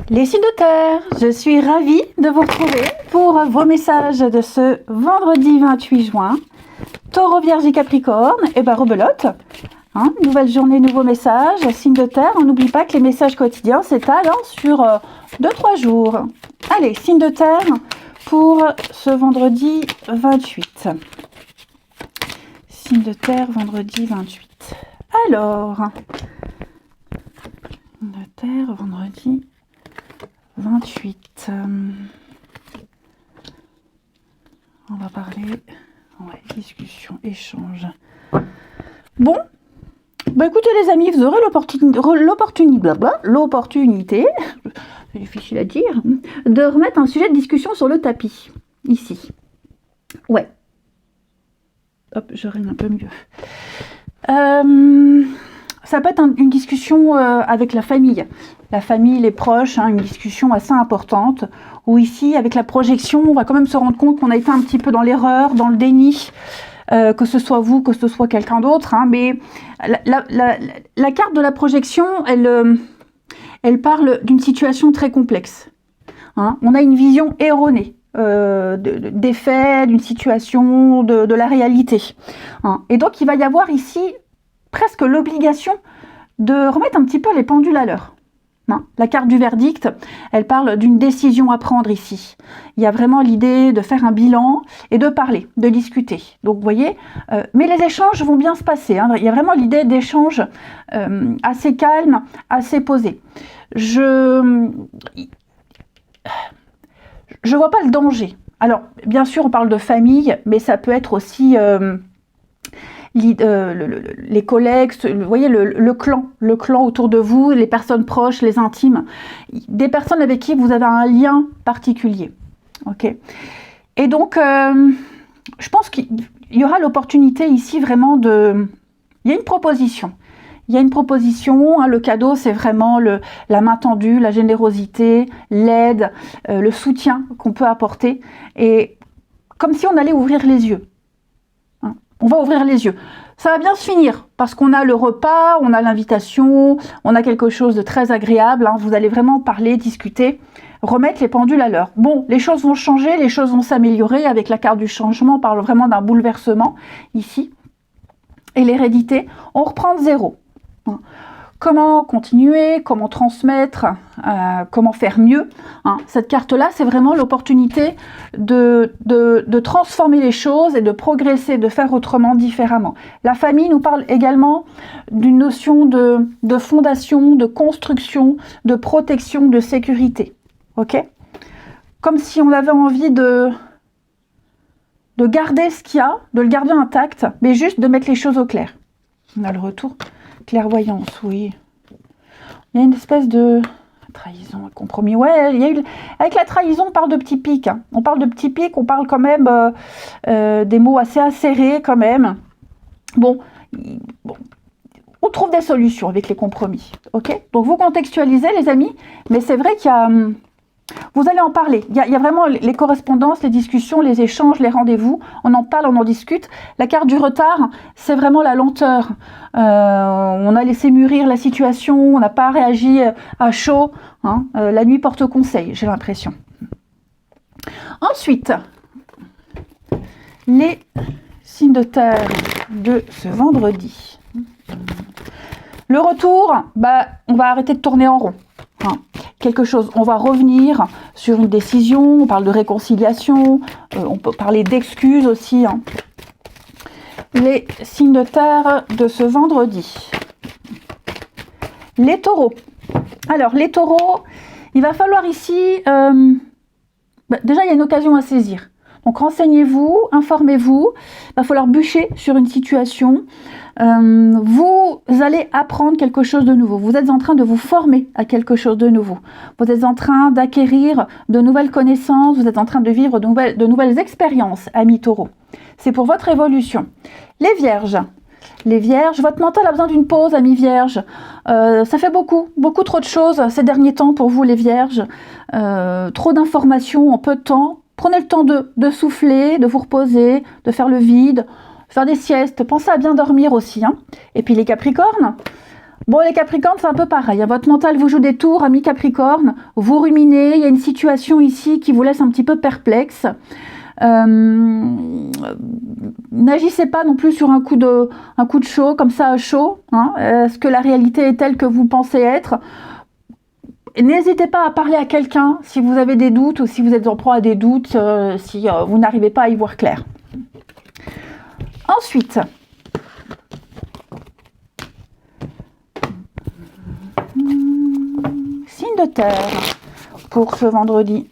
Les signes de terre, je suis ravie de vous retrouver pour vos messages de ce vendredi 28 juin. Taureau, Vierge et Capricorne, et rebelote. Nouvelle journée, nouveau message. Signe de terre, on n'oublie pas que les messages quotidiens s'étalent sur 2-3 jours. Allez, signe de terre pour ce vendredi 28. Signe de terre, vendredi 28. Alors, signe de terre, vendredi 28. On va parler discussion, échange. Bon, écoutez les amis, vous aurez l'opportunité, c'est difficile à dire, de remettre un sujet de discussion sur le tapis, ici. Ouais. Hop, je règle un peu mieux. Ça peut être une discussion avec la famille, les proches, une discussion assez importante, où ici, avec la projection, on va quand même se rendre compte qu'on a été un petit peu dans l'erreur, dans le déni, que ce soit vous, que ce soit quelqu'un d'autre, mais la carte de la projection, elle parle d'une situation très complexe. On a une vision erronée des faits, d'une situation, de la réalité. Et donc, il va y avoir ici presque l'obligation de remettre un petit peu les pendules à l'heure. La carte du verdict, elle parle d'une décision à prendre ici. Il y a vraiment l'idée de faire un bilan et de parler, de discuter. Donc vous voyez, mais les échanges vont bien se passer. Il y a vraiment l'idée d'échanges assez calmes, assez posés. Je vois pas le danger. Alors, bien sûr, on parle de famille, mais ça peut être aussi les collègues, vous voyez, le clan autour de vous, les personnes proches, les intimes, des personnes avec qui vous avez un lien particulier. Ok. Et donc, je pense qu'il y aura l'opportunité ici vraiment de... Il y a une proposition. Il y a une proposition, le cadeau, c'est vraiment la main tendue, la générosité, l'aide, le soutien qu'on peut apporter. Et comme si on allait ouvrir les yeux. On va ouvrir les yeux. Ça va bien se finir, parce qu'on a le repas, on a l'invitation, on a quelque chose de très agréable. Vous allez vraiment parler, discuter, remettre les pendules à l'heure. Bon, les choses vont changer, les choses vont s'améliorer. Avec la carte du changement, on parle vraiment d'un bouleversement, ici. Et l'hérédité, on reprend de zéro. Comment continuer, comment transmettre, comment faire mieux. Cette carte-là, c'est vraiment l'opportunité de transformer les choses et de progresser, de faire autrement, différemment. La famille nous parle également d'une notion de fondation, de construction, de protection, de sécurité. Ok ? Comme si on avait envie de garder ce qu'il y a, de le garder intact, mais juste de mettre les choses au clair. On a le retour. Clairvoyance, oui. Il y a une espèce de trahison, un compromis. Ouais, il y a eu... Avec la trahison, on parle de petits pics. On parle de petits pics, on parle quand même des mots assez acérés quand même. Bon, on trouve des solutions avec les compromis. Ok ? Donc vous contextualisez les amis, mais c'est vrai qu'il y a... Vous allez en parler. Il y a vraiment les correspondances, les discussions, les échanges, les rendez-vous. On en parle, on en discute. La carte du retard, c'est vraiment la lenteur. On a laissé mûrir la situation, on n'a pas réagi à chaud. La nuit porte conseil, j'ai l'impression. Ensuite, les signes de terre de ce vendredi. Le retour, on va arrêter de tourner en rond. Quelque chose, on va revenir sur une décision, on parle de réconciliation, on peut parler d'excuses aussi. Les signes de terre de ce vendredi. Les taureaux. Alors, les taureaux, il va falloir ici... déjà, il y a une occasion à saisir. Donc, renseignez-vous, informez-vous. Il va falloir bûcher sur une situation. Vous allez apprendre quelque chose de nouveau. Vous êtes en train de vous former à quelque chose de nouveau. Vous êtes en train d'acquérir de nouvelles connaissances. Vous êtes en train de vivre de nouvelles expériences, amis taureaux. C'est pour votre évolution. Les vierges. Les vierges, votre mental a besoin d'une pause, amis vierges. Ça fait beaucoup trop de choses ces derniers temps pour vous, les vierges. Trop d'informations en peu de temps. Prenez le temps de souffler, de vous reposer, de faire le vide, faire des siestes. Pensez à bien dormir aussi. Et puis les capricornes, Bon, les Capricornes, c'est un peu pareil. Votre mental vous joue des tours, amis Capricorne. Vous ruminez. Il y a une situation ici qui vous laisse un petit peu perplexe. N'agissez pas non plus sur un coup de chaud, comme ça, chaud. Hein. Est-ce que la réalité est telle que vous pensez être? N'hésitez pas à parler à quelqu'un si vous avez des doutes ou si vous êtes en proie à des doutes, si vous n'arrivez pas à y voir clair. Ensuite, signe de terre pour ce vendredi.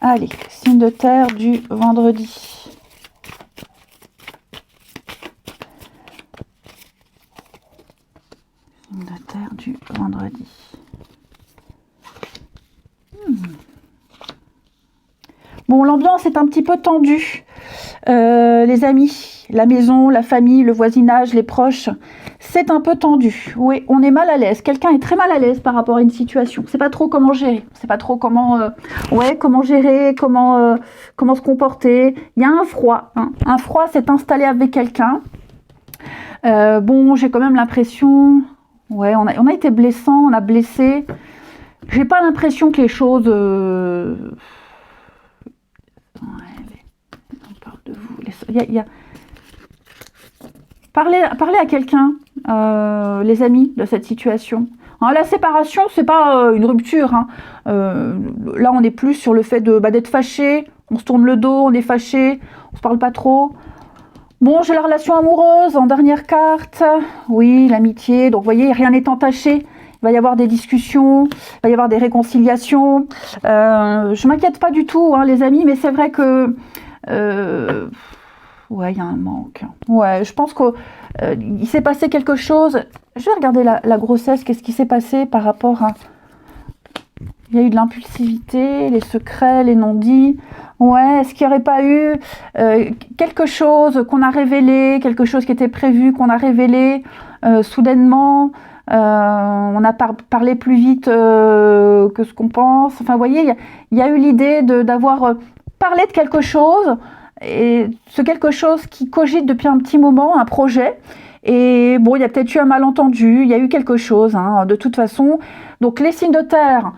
Allez, signe de terre du vendredi. Signe de terre du vendredi. Bon, l'ambiance est un petit peu tendue. Les amis, la maison, la famille, le voisinage, les proches, c'est un peu tendu. Oui, on est mal à l'aise. Quelqu'un est très mal à l'aise par rapport à une situation. On ne sait pas trop comment gérer. On ne sait pas trop comment, comment gérer, comment se comporter. Il y a un froid. Hein. Un froid s'est installé avec quelqu'un. Bon, j'ai quand même l'impression... Ouais, on a été blessant, on a blessé. J'ai pas l'impression que les choses... on parle de vous. Parlez à quelqu'un, les amis, de cette situation. Hein, la séparation, c'est pas une rupture. Hein. Là, on est plus sur le fait d'être fâché. On se tourne le dos, on est fâché, on se parle pas trop. Bon, j'ai la relation amoureuse en dernière carte. Oui, l'amitié. Donc, vous voyez, rien n'est entaché. Il va y avoir des discussions, il va y avoir des réconciliations. Je m'inquiète pas du tout, hein, les amis, mais c'est vrai que... ouais, il y a un manque. Ouais, je pense qu'il s'est passé quelque chose. Je vais regarder la grossesse, qu'est-ce qui s'est passé par rapport à... Il y a eu de l'impulsivité, les secrets, les non-dits. Ouais, est-ce qu'il n'y aurait pas eu quelque chose qu'on a révélé, quelque chose qui était prévu, qu'on a révélé soudainement on a parlé plus vite que ce qu'on pense. Enfin, vous voyez, il y a eu l'idée d'avoir parlé de quelque chose, et ce quelque chose qui cogite depuis un petit moment, un projet. Et bon, il y a peut-être eu un malentendu, il y a eu quelque chose, hein, de toute façon. Donc les signes de terre,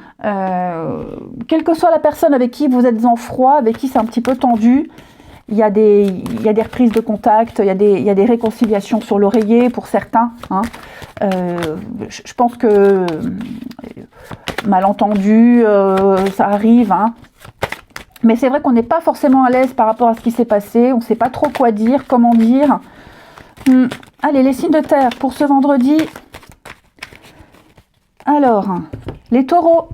quelle que soit la personne avec qui vous êtes en froid, avec qui c'est un petit peu tendu, il y a des reprises de contact, il y a des réconciliations sur l'oreiller pour certains. Hein. Je pense que malentendu, ça arrive. Hein. Mais c'est vrai qu'on n'est pas forcément à l'aise par rapport à ce qui s'est passé. On ne sait pas trop quoi dire, comment dire. Allez, les signes de terre pour ce vendredi. Alors, les taureaux.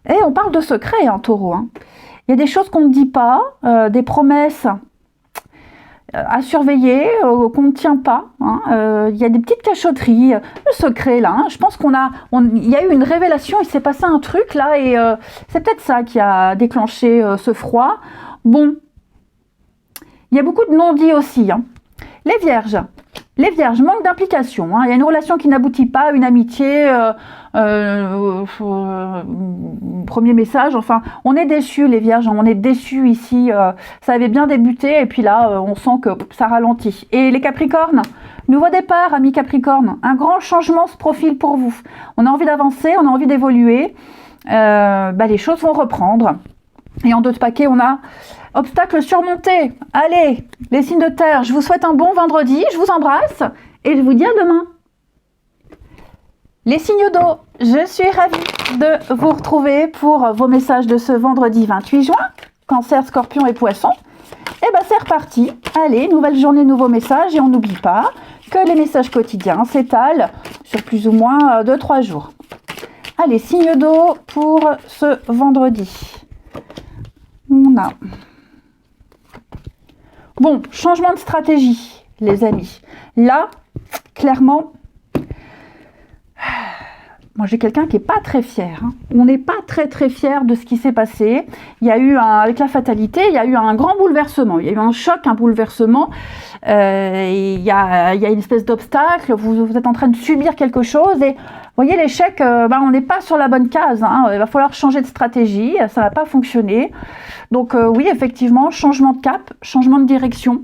Et on parle de secrets, hein, taureau. Hein. Il y a des choses qu'on ne dit pas, des promesses à surveiller, qu'on ne tient pas. Hein. Il y a des petites cachotteries, le secret là. Hein. Je pense il y a eu une révélation, il s'est passé un truc là, et c'est peut-être ça qui a déclenché ce froid. Bon, il y a beaucoup de non-dits aussi. Hein. Les vierges, manque d'implication. Hein. Il y a une relation qui n'aboutit pas, une amitié, premier message. Enfin, on est déçus, les vierges. On est déçus ici. Ça avait bien débuté et puis là, on sent que ça ralentit. Et les capricornes, nouveau départ, amis capricornes. Un grand changement se profile pour vous. On a envie d'avancer, on a envie d'évoluer. Les choses vont reprendre. Et en 2 de paquet, on a obstacle surmonté. Allez, les signes de terre, je vous souhaite un bon vendredi, je vous embrasse et je vous dis à demain. Les signes d'eau, je suis ravie de vous retrouver pour vos messages de ce vendredi 28 juin. Cancer, Scorpion et Poisson. Et c'est reparti. Allez, nouvelle journée, nouveaux messages et on n'oublie pas que les messages quotidiens s'étalent sur plus ou moins 2-3 jours. Allez, signes d'eau pour ce vendredi. On a... Bon, changement de stratégie, les amis. Là, clairement, moi j'ai quelqu'un qui n'est pas très fier. Hein. On n'est pas très fier de ce qui s'est passé. Il y a eu, avec la fatalité, il y a eu un grand bouleversement. Il y a eu un choc, un bouleversement. Il y a une espèce d'obstacle. Vous êtes en train de subir quelque chose. Et vous voyez, l'échec, on n'est pas sur la bonne case. Hein. Il va falloir changer de stratégie. Ça ne va pas fonctionner. Donc oui, effectivement, changement de cap, changement de direction.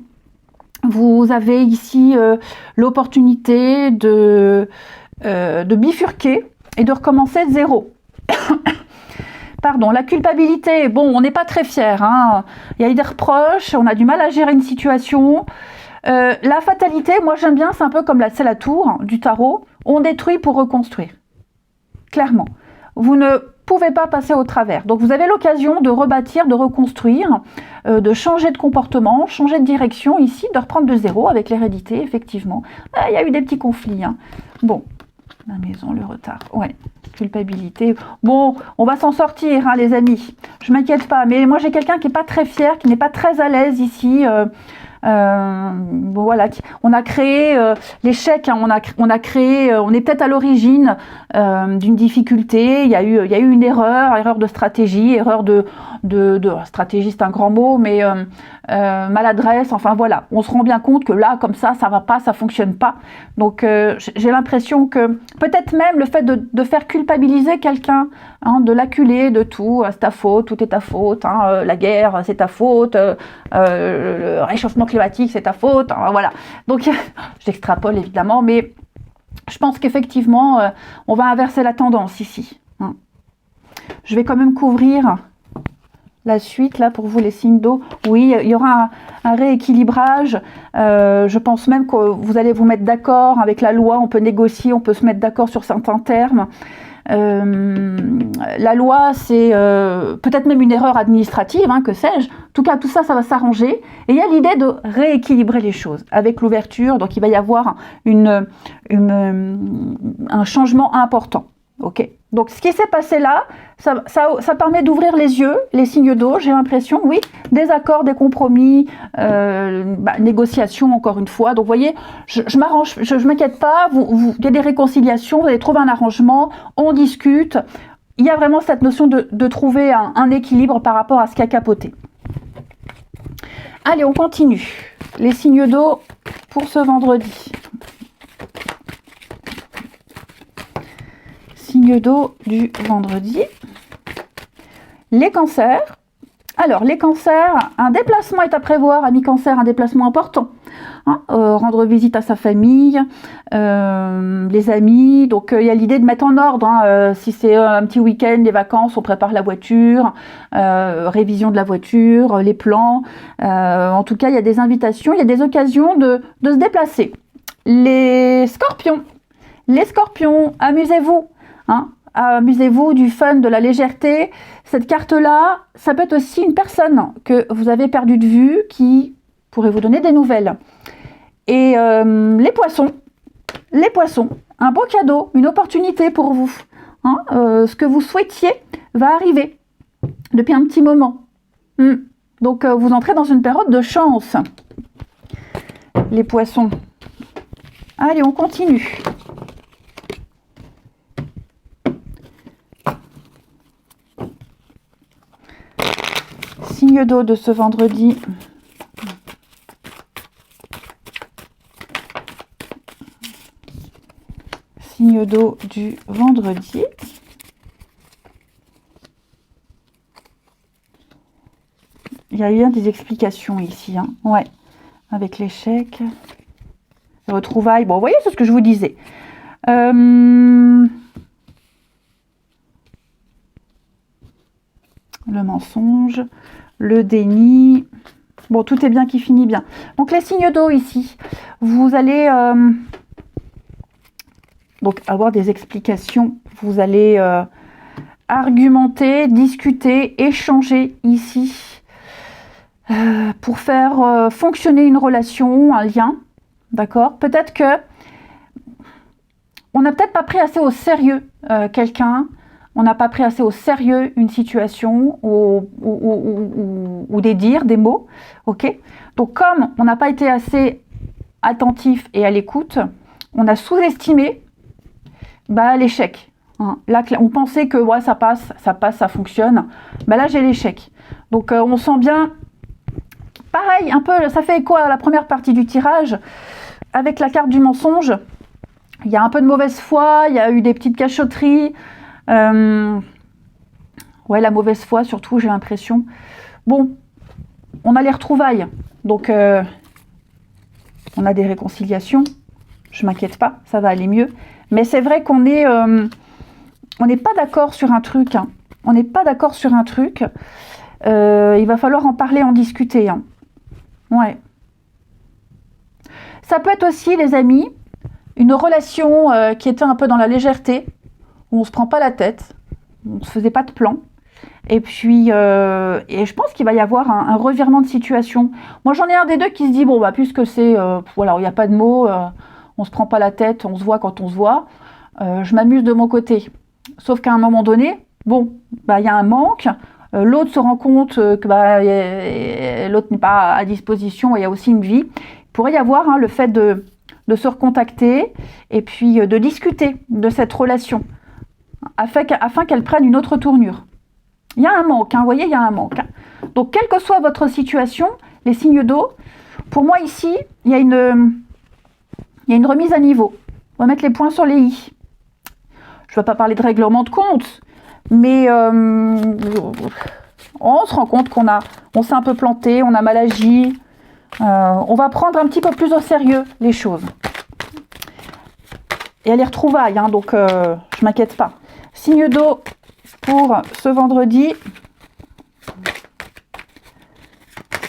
Vous avez ici l'opportunité de bifurquer et de recommencer de zéro. Pardon, la culpabilité, bon, on n'est pas très fiers, hein. Il y a eu des reproches, on a du mal à gérer une situation. La fatalité, moi j'aime bien, c'est un peu comme c'est la tour du tarot, on détruit pour reconstruire. Clairement. Vous ne pouvez pas passer au travers. Donc vous avez l'occasion de rebâtir, de reconstruire, de changer de comportement, changer de direction ici, de reprendre de zéro avec l'hérédité, effectivement. Il y a eu des petits conflits, hein. Bon, la maison, le retard, ouais, culpabilité. Bon, on va s'en sortir, hein, les amis. Je m'inquiète pas, mais moi j'ai quelqu'un qui n'est pas très fier, qui n'est pas très à l'aise ici. Bon, voilà, on a créé l'échec, hein, on a créé, on est peut-être à l'origine d'une difficulté. Il y a eu une erreur de stratégie, stratégie, c'est un grand mot, mais maladresse. Enfin voilà, on se rend bien compte que là, comme ça va pas, ça fonctionne pas. Donc j'ai l'impression que peut-être même le fait de faire culpabiliser quelqu'un, hein, de l'acculer de tout, c'est ta faute, tout est ta faute, hein, la guerre, c'est ta faute, le réchauffement climatique, c'est ta faute, hein, voilà. Donc j'extrapole évidemment, mais je pense qu'effectivement, on va inverser la tendance ici, hein. Je vais quand même couvrir la suite, là, pour vous, les signes d'eau. Oui, il y aura un rééquilibrage. Je pense même que vous allez vous mettre d'accord avec la loi. On peut négocier, on peut se mettre d'accord sur certains termes. La loi, c'est peut-être même une erreur administrative, hein, que sais-je. En tout cas, tout ça, ça va s'arranger. Et il y a l'idée de rééquilibrer les choses avec l'ouverture. Donc, il va y avoir un changement important. Ok. Donc, ce qui s'est passé là, ça permet d'ouvrir les yeux, les signes d'eau, j'ai l'impression, oui, des accords, des compromis, négociations, encore une fois. Donc, vous voyez, je m'arrange, je m'inquiète pas, il y a des réconciliations, vous allez trouver un arrangement, on discute. Il y a vraiment cette notion de trouver un équilibre par rapport à ce qui a capoté. Allez, on continue. Les signes d'eau pour ce vendredi. Signe d'eau du vendredi. Les cancers. Alors, les cancers, un déplacement est à prévoir, ami cancer, un déplacement important. Hein, rendre visite à sa famille, les amis. Donc, il y a l'idée de mettre en ordre. Hein, si c'est un petit week-end, les vacances, on prépare la voiture, révision de la voiture, les plans. En tout cas, il y a des invitations, il y a des occasions de se déplacer. Les scorpions. Les scorpions, amusez-vous. Hein, amusez-vous du fun, de la légèreté. Cette carte-là, ça peut être aussi une personne que vous avez perdue de vue qui pourrait vous donner des nouvelles. Et les poissons, un beau cadeau, une opportunité pour vous. Hein, ce que vous souhaitiez va arriver depuis un petit moment. Donc, vous entrez dans une période de chance. Les poissons. Allez, on continue. Signe d'eau de ce vendredi. Signe d'eau du vendredi. Il y a eu des explications ici, hein. Ouais, avec l'échec. Retrouvailles. Bon, vous voyez, c'est ce que je vous disais. Le mensonge, le déni. Bon, tout est bien qui finit bien. Donc, les signes d'eau ici. Vous allez donc avoir des explications. Vous allez argumenter, discuter, échanger ici pour faire fonctionner une relation, un lien. D'accord? Peut-être que on n'a peut-être pas pris assez au sérieux quelqu'un. On n'a pas pris assez au sérieux une situation ou des dires, des mots. Ok. Donc, comme on n'a pas été assez attentif et à l'écoute, on a sous-estimé l'échec. Hein. Là, on pensait que ouais, ça passe, ça fonctionne. Là, j'ai l'échec. Donc, on sent bien, pareil, un peu, ça fait écho à la première partie du tirage, avec la carte du mensonge. Il y a un peu de mauvaise foi, il y a eu des petites cachotteries. Ouais, la mauvaise foi, surtout, j'ai l'impression. Bon, on a les retrouvailles. Donc, on a des réconciliations. Je m'inquiète pas, ça va aller mieux. Mais c'est vrai qu'on est, on n'est pas d'accord sur un truc. Hein. On n'est pas d'accord sur un truc. Il va falloir en parler, en discuter. Hein. Ouais. Ça peut être aussi, les amis, une relation qui était un peu dans la légèreté, où on ne se prend pas la tête, on ne se faisait pas de plan. Et puis, et je pense qu'il va y avoir un revirement de situation. Moi, j'en ai un des deux qui se dit, bon, bah, puisque c'est, voilà, il n'y a pas de mots, on ne se prend pas la tête, on se voit quand on se voit, je m'amuse de mon côté. Sauf qu'à un moment donné, bon, bah, il y a un manque, l'autre se rend compte que bah, l'autre n'est pas à disposition, il y a aussi une vie. Il pourrait y avoir hein, le fait de se recontacter et puis de discuter de cette relation afin qu'elle prenne une autre tournure. Il y a un manque, hein, vous voyez, il y a un manque. Hein. Donc, quelle que soit votre situation, les signes d'eau, pour moi ici, il y a une remise à niveau. On va mettre les points sur les i. Je ne vais pas parler de règlement de compte, mais on se rend compte on s'est un peu planté, on a mal agi. On va prendre un petit peu plus au sérieux les choses. Et à les retrouvailles, hein, donc je ne m'inquiète pas. Signe d'eau pour ce vendredi.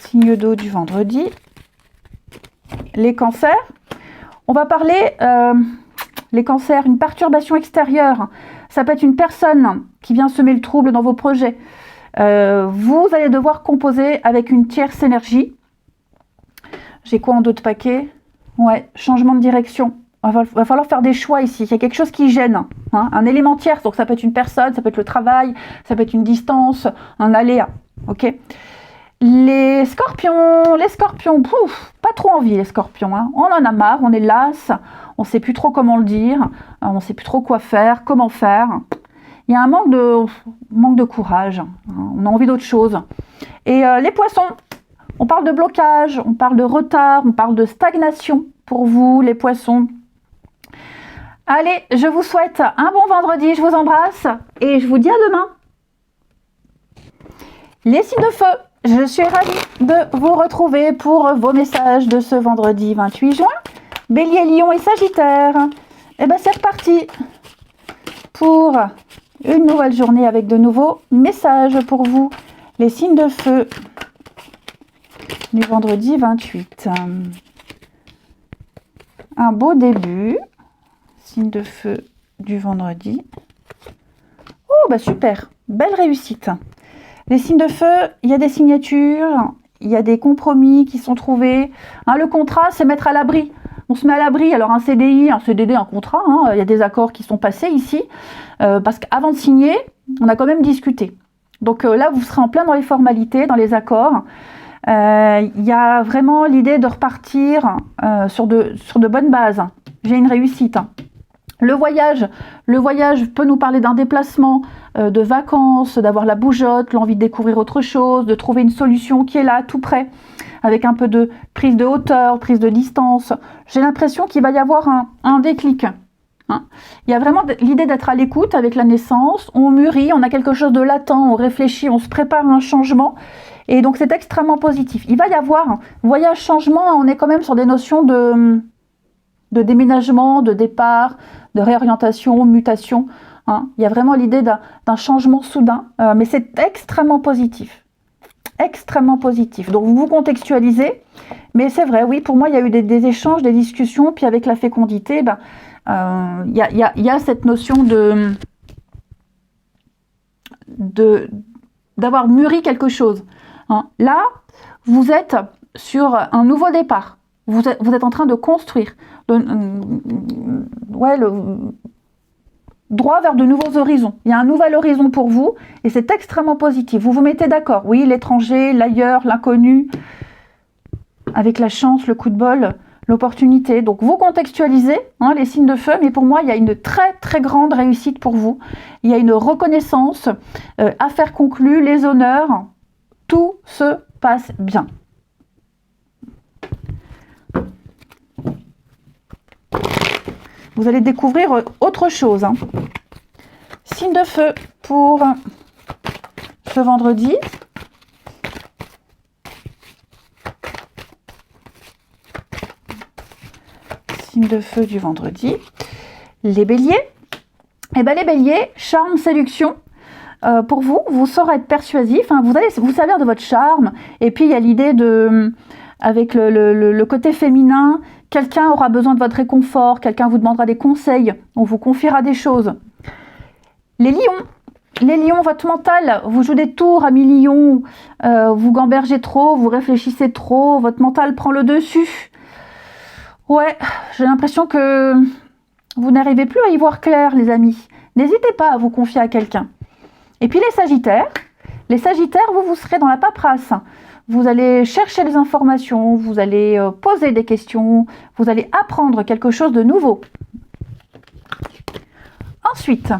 Signe d'eau du vendredi. Les cancers. On va parler, les cancers, une perturbation extérieure. Ça peut être une personne qui vient semer le trouble dans vos projets. Vous allez devoir composer avec une tierce énergie. J'ai quoi en dos de paquet? Ouais, changement de direction. Il va falloir faire des choix ici. Il y a quelque chose qui gêne. Hein, un élément tierce, donc ça peut être une personne, ça peut être le travail, ça peut être une distance, un aléa. Ok. Les scorpions, pouf, pas trop envie les scorpions. Hein. On en a marre, on est las, on ne sait plus trop comment le dire, on ne sait plus trop quoi faire, comment faire. Il y a un manque de courage. Hein. On a envie d'autre chose. Et les poissons, on parle de blocage, on parle de retard, on parle de stagnation pour vous, les poissons. Allez, je vous souhaite un bon vendredi, je vous embrasse et je vous dis à demain. Les signes de feu, je suis ravie de vous retrouver pour vos messages de ce vendredi 28 juin. Bélier, Lion et Sagittaire. Et bien c'est reparti pour une nouvelle journée avec de nouveaux messages pour vous. Les signes de feu du vendredi 28. Un beau début. Signe de feu du vendredi. Oh, bah super, belle réussite. Les signes de feu, il y a des signatures, il y a des compromis qui sont trouvés. Hein, le contrat, c'est mettre à l'abri. On se met à l'abri, alors un CDI, un CDD, un contrat, hein, il y a des accords qui sont passés ici. Parce qu'avant de signer, on a quand même discuté. Donc là, vous serez en plein dans les formalités, dans les accords. Il y a vraiment l'idée de repartir sur de bonnes bases. J'ai une réussite. Le voyage peut nous parler d'un déplacement, de vacances, d'avoir la bougeotte, l'envie de découvrir autre chose, de trouver une solution qui est là, tout près, avec un peu de prise de hauteur, prise de distance. J'ai l'impression qu'il va y avoir un déclic. Hein. Il y a vraiment l'idée d'être à l'écoute avec la naissance, on mûrit, on a quelque chose de latent, on réfléchit, on se prépare à un changement. Et donc c'est extrêmement positif. Il va y avoir un voyage, changement, on est quand même sur des notions de déménagement, de départ, de réorientation, mutation. Hein. Il y a vraiment l'idée d'un changement soudain, mais c'est extrêmement positif. Extrêmement positif. Donc vous vous contextualisez, mais c'est vrai, oui, pour moi, il y a eu des échanges, des discussions, puis avec la fécondité, il y a cette notion d'avoir mûri quelque chose. Hein. Là, vous êtes sur un nouveau départ. Vous êtes en train de construire. Droit vers de nouveaux horizons. Il y a un nouvel horizon pour vous et c'est extrêmement positif. Vous vous mettez d'accord. Oui, l'étranger, l'ailleurs, l'inconnu, avec la chance, le coup de bol, l'opportunité. Donc vous contextualisez hein, les signes de feu, mais pour moi, il y a une très très grande réussite pour vous. Il y a une reconnaissance, affaires conclues, les honneurs, tout se passe bien. Vous allez découvrir autre chose. Hein. Signe de feu pour ce vendredi. signe de feu du vendredi. Les béliers. Eh bien les béliers, charme, séduction. Pour vous, vous saurez être persuasif, hein, vous allez vous servir de votre charme, et puis il y a l'idée de, avec le côté féminin, quelqu'un aura besoin de votre réconfort, quelqu'un vous demandera des conseils, on vous confiera des choses. Les lions, votre mental, vous jouez des tours à millions, vous gambergez trop, vous réfléchissez trop, votre mental prend le dessus. Ouais, j'ai l'impression que vous n'arrivez plus à y voir clair, les amis. N'hésitez pas à vous confier à quelqu'un. Et puis les sagittaires, vous serez dans la paperasse. Vous allez chercher des informations, vous allez poser des questions, vous allez apprendre quelque chose de nouveau. Ensuite,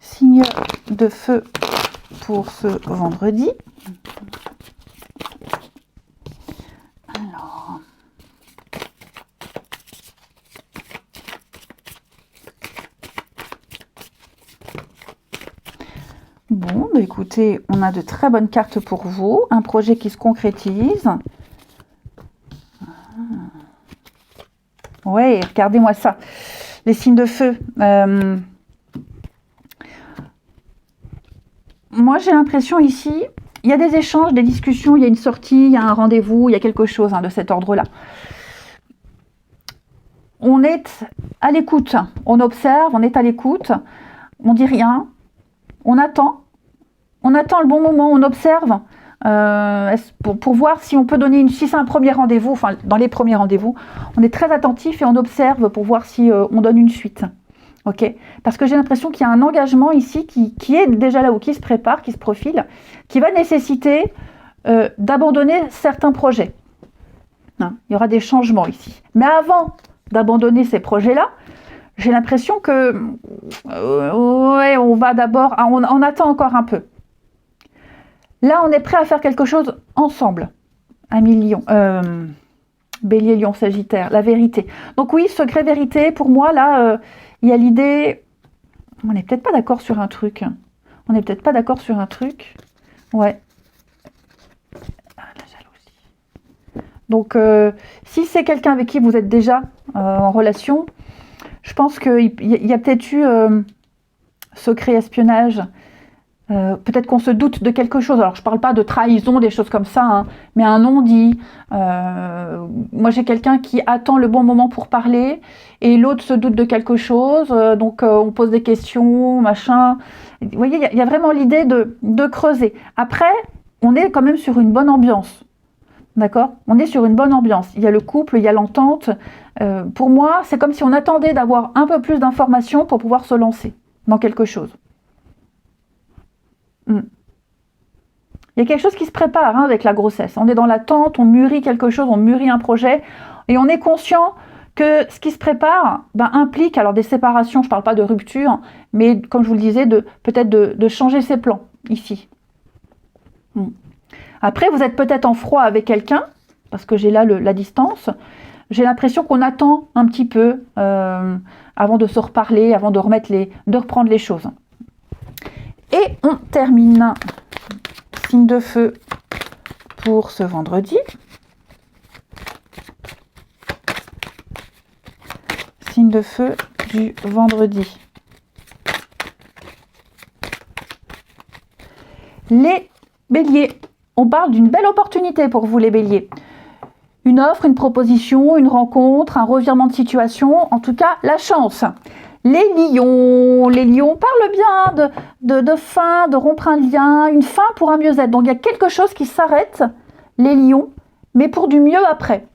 signe de feu pour ce vendredi. Alors, bon, bah écoutez, on a de très bonnes cartes pour vous. Un projet qui se concrétise. Ouais, regardez-moi ça. Les signes de feu. Moi, j'ai l'impression ici, il y a des échanges, des discussions, il y a une sortie, il y a un rendez-vous, il y a quelque chose de cet ordre-là. On est à l'écoute, on observe, on est à l'écoute, on dit rien, on attend le bon moment, on observe pour voir si on peut donner une... Si c'est un premier rendez-vous, enfin dans les premiers rendez-vous, on est très attentif et on observe pour voir si on donne une suite. Ok, parce que j'ai l'impression qu'il y a un engagement ici qui est déjà là, ou qui se prépare, qui se profile, qui va nécessiter d'abandonner certains projets. Hein, il y aura des changements ici. Mais avant d'abandonner ces projets-là, j'ai l'impression que ouais, on va d'abord, on attend encore un peu. Là, on est prêt à faire quelque chose ensemble. Amis Lion, Bélier, Lion, Sagittaire, la vérité. Donc oui, secret, vérité, pour moi, là... il y a l'idée, on n'est peut-être pas d'accord sur un truc. Ouais. Ah, la jalousie. Donc, si c'est quelqu'un avec qui vous êtes déjà en relation, je pense qu'il y a peut-être eu secret, espionnage. Peut-être qu'on se doute de quelque chose. Alors, je ne parle pas de trahison, des choses comme ça, hein, mais un non-dit. Moi, j'ai quelqu'un qui attend le bon moment pour parler et l'autre se doute de quelque chose. Donc, on pose des questions, machin. Vous voyez, il y a vraiment l'idée de creuser. Après, on est quand même sur une bonne ambiance. D'accord ? On est sur une bonne ambiance. Il y a le couple, il y a l'entente. Pour moi, c'est comme si on attendait d'avoir un peu plus d'informations pour pouvoir se lancer dans quelque chose. Il y a quelque chose qui se prépare avec la grossesse. On est dans l'attente, on mûrit quelque chose, on mûrit un projet, et on est conscient que ce qui se prépare implique alors des séparations, je ne parle pas de rupture, mais comme je vous le disais, peut-être de changer ses plans ici. Après, vous êtes peut-être en froid avec quelqu'un, parce que j'ai là la distance. J'ai l'impression qu'on attend un petit peu avant de se reparler, avant de reprendre les choses. Et on termine, signe de feu pour ce vendredi. Signe de feu du vendredi. Les béliers, on parle d'une belle opportunité pour vous les béliers. Une offre, une proposition, une rencontre, un revirement de situation, en tout cas la chance. Les lions parlent bien de fin, de rompre un lien, une fin pour un mieux-être. Donc il y a quelque chose qui s'arrête, les lions, mais pour du mieux après.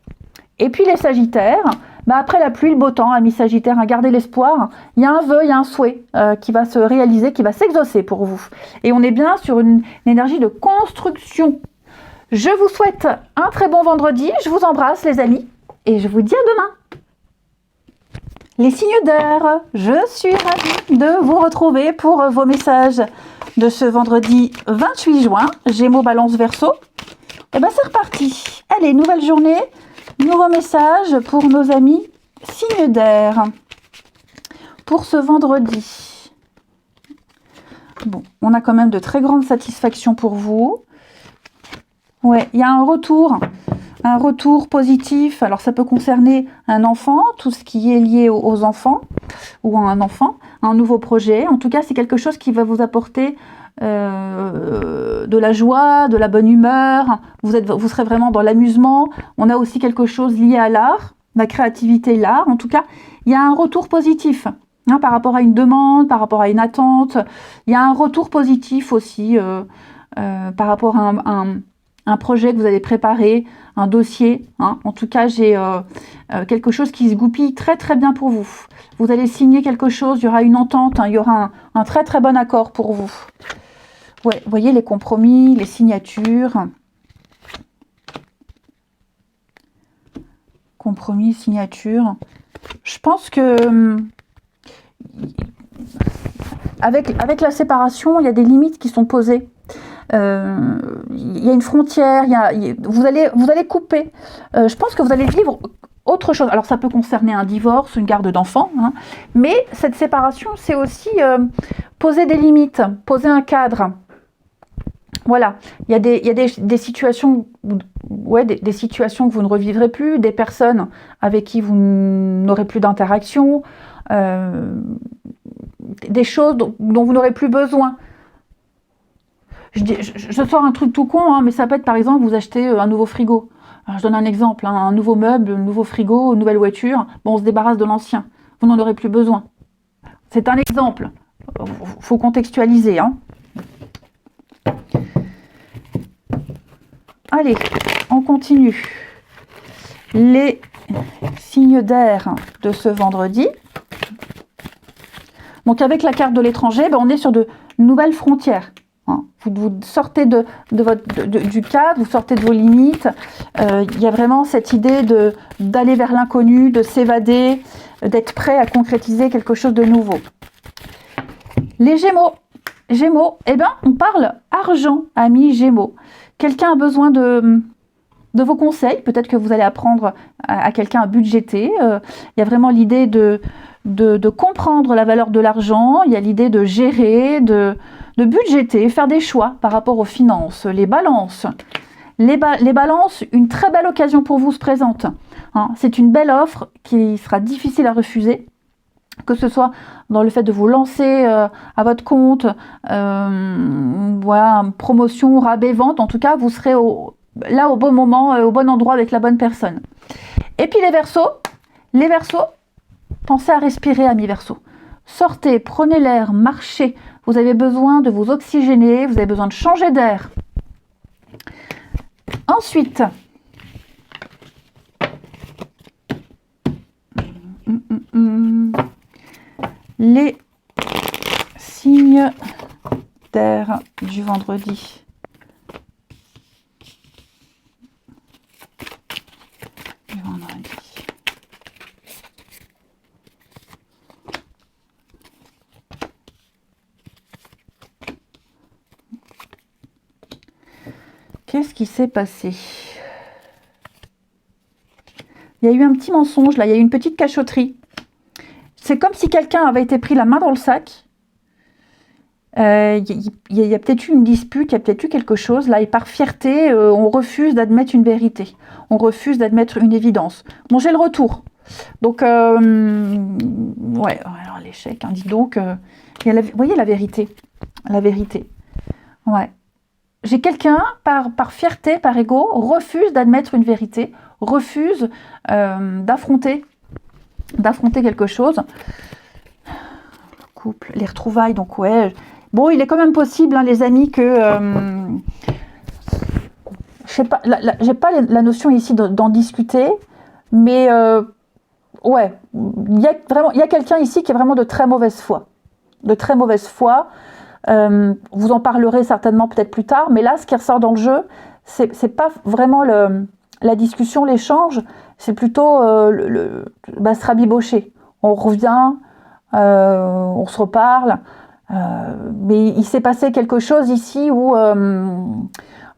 Et puis les sagittaires, après la pluie, le beau temps, amis sagittaires, à garder l'espoir, il y a un vœu, il y a un souhait qui va se réaliser, qui va s'exaucer pour vous. Et on est bien sur une énergie de construction. Je vous souhaite un très bon vendredi, je vous embrasse les amis, et je vous dis à demain. Les signes d'air, je suis ravie de vous retrouver pour vos messages de ce vendredi 28 juin, Gémeaux, Balance, Verseau. Et c'est reparti. Allez, nouvelle journée, nouveau message pour nos amis signes d'air. Pour ce vendredi, bon, on a quand même de très grandes satisfactions pour vous. Ouais, il y a un retour positif. Alors ça peut concerner un enfant, tout ce qui est lié aux enfants, ou à un enfant, un nouveau projet. En tout cas, c'est quelque chose qui va vous apporter de la joie, de la bonne humeur. Vous serez vraiment dans l'amusement. On a aussi quelque chose lié à l'art, la créativité, l'art. En tout cas, il y a un retour positif. Hein, par rapport à une demande, par rapport à une attente. Il y a un retour positif aussi par rapport à un projet que vous avez préparé, un dossier. Hein. En tout cas, j'ai quelque chose qui se goupille très très bien pour vous. Vous allez signer quelque chose, il y aura une entente, hein, il y aura un très très bon accord pour vous. Ouais, vous voyez les compromis, les signatures. Compromis, signature. Je pense que avec la séparation, il y a des limites qui sont posées. Il y a une frontière, vous allez couper. Je pense que vous allez vivre autre chose. Alors ça peut concerner un divorce, une garde d'enfants, hein, mais cette séparation, c'est aussi poser des limites, poser un cadre. Voilà, il y a des situations, ouais, des situations que vous ne revivrez plus, des personnes avec qui vous n'aurez plus d'interaction, des choses dont vous n'aurez plus besoin. Je sors un truc tout con, hein, mais ça peut être par exemple, vous achetez un nouveau frigo. Alors, je donne un exemple, hein, un nouveau meuble, un nouveau frigo, une nouvelle voiture. Bon, on se débarrasse de l'ancien. Vous n'en aurez plus besoin. C'est un exemple. Faut contextualiser. Hein. Allez, on continue. Les signes d'air de ce vendredi. Donc avec la carte de l'étranger, ben, on est sur de nouvelles frontières. Vous sortez du cadre, vous sortez de vos limites. Il y a vraiment cette idée d'aller vers l'inconnu, de s'évader, d'être prêt à concrétiser quelque chose de nouveau. Les Gémeaux. Gémeaux, eh bien, on parle argent, amis Gémeaux. Quelqu'un a besoin de vos conseils. Peut-être que vous allez apprendre à quelqu'un à budgéter. Il y a vraiment l'idée de comprendre la valeur de l'argent. Il y a l'idée de gérer, de budgéter, faire des choix par rapport aux finances, les balances. Les balances, une très belle occasion pour vous se présente. Hein, c'est une belle offre qui sera difficile à refuser, que ce soit dans le fait de vous lancer à votre compte, voilà, promotion, rabais, vente. En tout cas, vous serez là au bon moment, au bon endroit avec la bonne personne. Et puis les Verseaux, pensez à respirer, amis Verseaux. Sortez, prenez l'air, marchez. Vous avez besoin de vous oxygéner, vous avez besoin de changer d'air. Ensuite, les signes d'air du vendredi. Qu'est-ce qui s'est passé? Il y a eu un petit mensonge, là, il y a eu une petite cachotterie. C'est comme si quelqu'un avait été pris la main dans le sac. Il y a peut-être eu une dispute, il y a peut-être eu quelque chose. Là, et par fierté, on refuse d'admettre une vérité. On refuse d'admettre une évidence. Bon, j'ai le retour. Donc, ouais, alors l'échec, hein, dis donc. Vous voyez la vérité. La vérité. Ouais. J'ai quelqu'un, par fierté, par ego, refuse d'admettre une vérité, refuse d'affronter quelque chose. Le couple, les retrouvailles, donc ouais. Bon, il est quand même possible, hein, les amis, que... je sais pas, j'ai pas la notion ici d'en discuter, mais ouais, il y a quelqu'un ici qui est vraiment de très mauvaise foi. De très mauvaise foi. Vous en parlerez certainement peut-être plus tard, mais là, ce qui ressort dans le jeu, c'est pas vraiment la discussion, l'échange, c'est plutôt se rabibocher. On revient, on se reparle, mais il s'est passé quelque chose ici où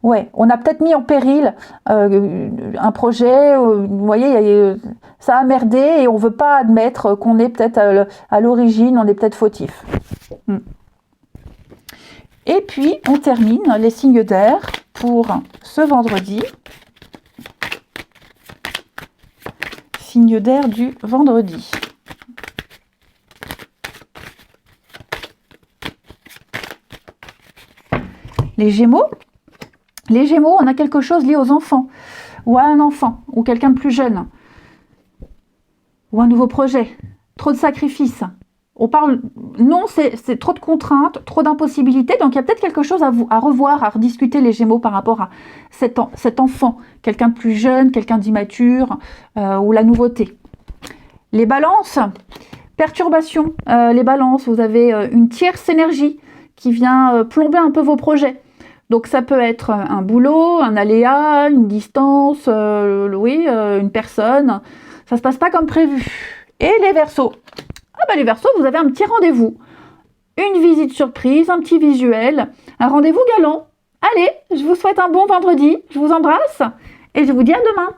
ouais, on a peut-être mis en péril un projet, vous voyez, ça a merdé et on ne veut pas admettre qu'on est peut-être à l'origine, on est peut-être fautif. Et puis, on termine les signes d'air pour ce vendredi. Signe d'air du vendredi. Les Gémeaux. Les Gémeaux, on a quelque chose lié aux enfants, ou à un enfant, ou quelqu'un de plus jeune, ou un nouveau projet. Trop de sacrifices. On parle, non, c'est trop de contraintes, trop d'impossibilités, donc il y a peut-être quelque chose à revoir, à rediscuter les Gémeaux par rapport à cet enfant, quelqu'un de plus jeune, quelqu'un d'immature, ou la nouveauté. Les Balances, perturbation. Les Balances, vous avez une tierce énergie qui vient plomber un peu vos projets. Donc ça peut être un boulot, un aléa, une distance, une personne. Ça se passe pas comme prévu. Et les Verseaux. Ah bah les Verseaux, vous avez un petit rendez-vous. Une visite surprise, un petit visuel, un rendez-vous galant. Allez, je vous souhaite un bon vendredi, je vous embrasse et je vous dis à demain.